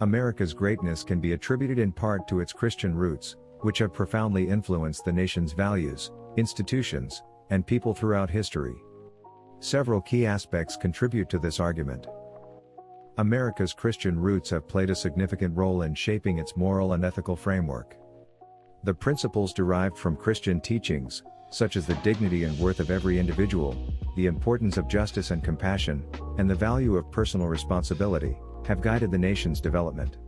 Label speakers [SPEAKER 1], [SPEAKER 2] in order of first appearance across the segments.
[SPEAKER 1] America's greatness can be attributed in part to its Christian roots, which have profoundly influenced the nation's values, institutions, and people throughout history. Several key aspects contribute to this argument. America's Christian roots have played a significant role in shaping its moral and ethical framework. The principles derived from Christian teachings, such as the dignity and worth of every individual, the importance of justice and compassion, and the value of personal responsibility, have guided the nation's development.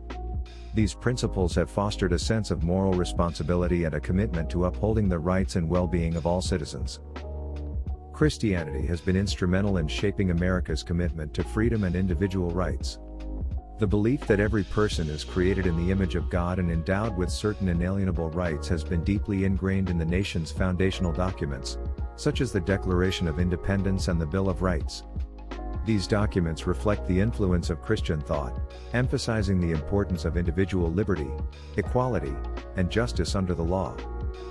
[SPEAKER 1] These principles have fostered a sense of moral responsibility and a commitment to upholding the rights and well-being of all citizens. Christianity has been instrumental in shaping America's commitment to freedom and individual rights. The belief that every person is created in the image of God and endowed with certain inalienable rights has been deeply ingrained in the nation's foundational documents, such as the Declaration of Independence and the Bill of Rights. These documents reflect the influence of Christian thought, emphasizing the importance of individual liberty, equality, and justice under the law.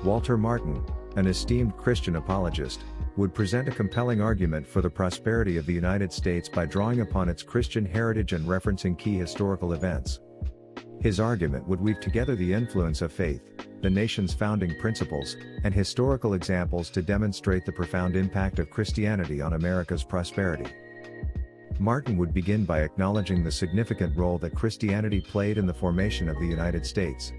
[SPEAKER 1] Walter Martin, an esteemed Christian apologist, would present a compelling argument for the prosperity of the United States by drawing upon its Christian heritage and referencing key historical events. His argument would weave together the influence of faith, the nation's founding principles, and historical examples to demonstrate the profound impact of Christianity on America's prosperity. Martin would begin by acknowledging the significant role that Christianity played in the formation of the United States.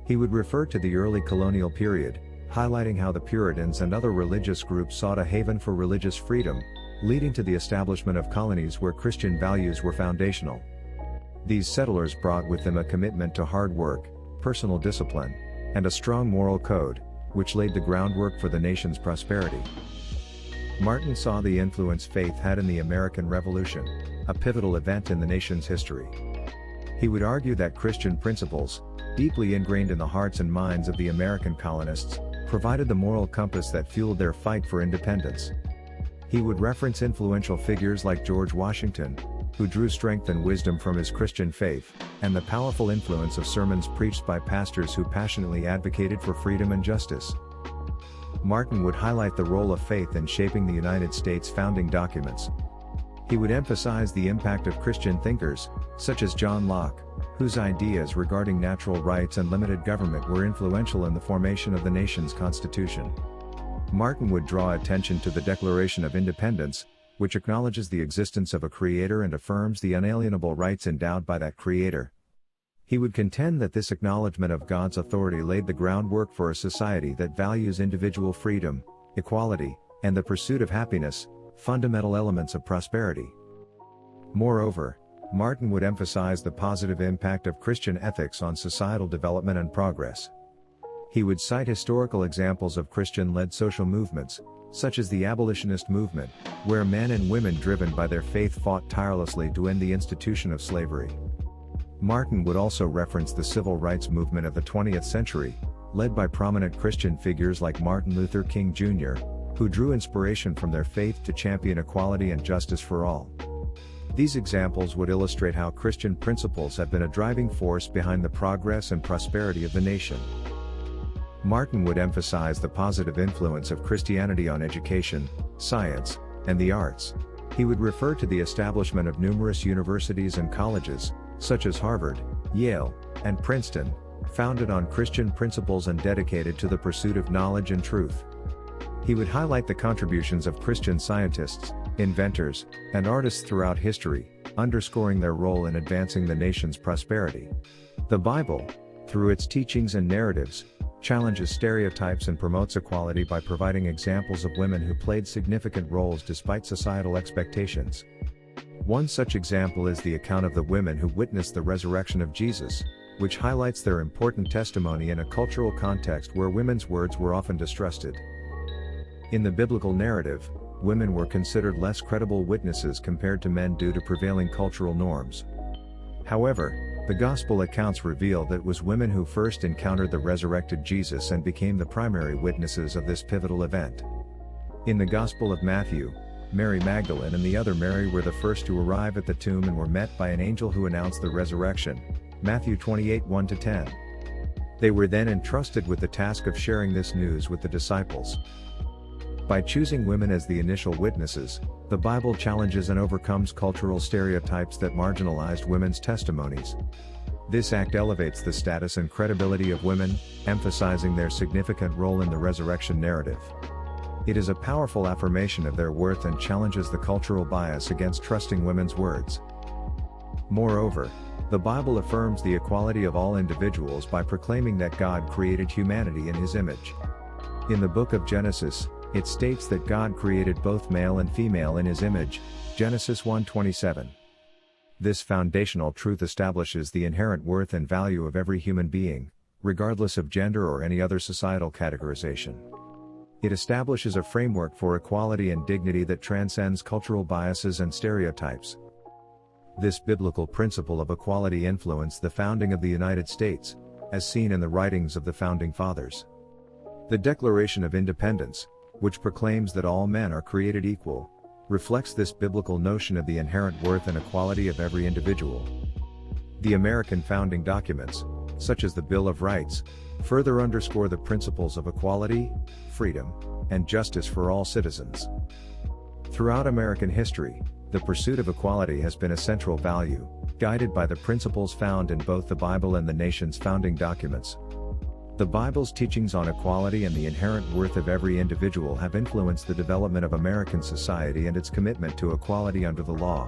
[SPEAKER 1] He would refer to the early colonial period, highlighting how the Puritans and other religious groups sought a haven for religious freedom, leading to the establishment of colonies where Christian values were foundational. These settlers brought with them a commitment to hard work, personal discipline, and a strong moral code, which laid the groundwork for the nation's prosperity. Martin saw the influence faith had in the American Revolution, a pivotal event in the nation's history. He would argue that Christian principles, deeply ingrained in the hearts and minds of the American colonists, provided the moral compass that fueled their fight for independence. He would reference influential figures like George Washington, who drew strength and wisdom from his Christian faith, and the powerful influence of sermons preached by pastors who passionately advocated for freedom and justice. Martin would highlight the role of faith in shaping the United States founding documents. He would emphasize the impact of Christian thinkers, such as John Locke, whose ideas regarding natural rights and limited government were influential in the formation of the nation's Constitution. Martin would draw attention to the Declaration of Independence, which acknowledges the existence of a creator and affirms the unalienable rights endowed by that creator. He would contend that this acknowledgement of God's authority laid the groundwork for a society that values individual freedom, equality, and the pursuit of happiness, fundamental elements of prosperity. Moreover, Martin would emphasize the positive impact of Christian ethics on societal development and progress. He would cite historical examples of Christian-led social movements, such as the Abolitionist Movement, where men and women driven by their faith fought tirelessly to end the institution of slavery. Martin would also reference the civil rights movement of the 20th century, led by prominent Christian figures like Martin Luther King Jr., who drew inspiration from their faith to champion equality and justice for all. These examples would illustrate how Christian principles have been a driving force behind the progress and prosperity of the nation. Martin would emphasize the positive influence of Christianity on education, science, and the arts. He would refer to the establishment of numerous universities and colleges, such as Harvard, Yale, and Princeton, founded on Christian principles and dedicated to the pursuit of knowledge and truth. He would highlight the contributions of Christian scientists, inventors, and artists throughout history, underscoring their role in advancing the nation's prosperity. The Bible, through its teachings and narratives, challenges stereotypes and promotes equality by providing examples of women who played significant roles despite societal expectations. One such example is the account of the women who witnessed the resurrection of Jesus, which highlights their important testimony in a cultural context where women's words were often distrusted. In the biblical narrative, women were considered less credible witnesses compared to men due to prevailing cultural norms. However, the Gospel accounts reveal that it was women who first encountered the resurrected Jesus and became the primary witnesses of this pivotal event. In the Gospel of Matthew, Mary Magdalene and the other Mary were the first to arrive at the tomb and were met by an angel who announced the resurrection, Matthew 28, 1-10. They were then entrusted with the task of sharing this news with the disciples. By choosing women as the initial witnesses, the Bible challenges and overcomes cultural stereotypes that marginalized women's testimonies. This act elevates the status and credibility of women, emphasizing their significant role in the resurrection narrative. It is a powerful affirmation of their worth and challenges the cultural bias against trusting women's words. Moreover, the Bible affirms the equality of all individuals by proclaiming that God created humanity in His image. In the book of Genesis, it states that God created both male and female in His image, Genesis 1:27. This foundational truth establishes the inherent worth and value of every human being, regardless of gender or any other societal categorization. It establishes a framework for equality and dignity that transcends cultural biases and stereotypes. This biblical principle of equality influenced the founding of the United States, as seen in the writings of the Founding Fathers. The Declaration of Independence, which proclaims that all men are created equal, reflects this biblical notion of the inherent worth and equality of every individual. The American founding documents, such as the Bill of Rights, further underscore the principles of equality, freedom, and justice for all citizens. Throughout American history, the pursuit of equality has been a central value, guided by the principles found in both the Bible and the nation's founding documents. The Bible's teachings on equality and the inherent worth of every individual have influenced the development of American society and its commitment to equality under the law.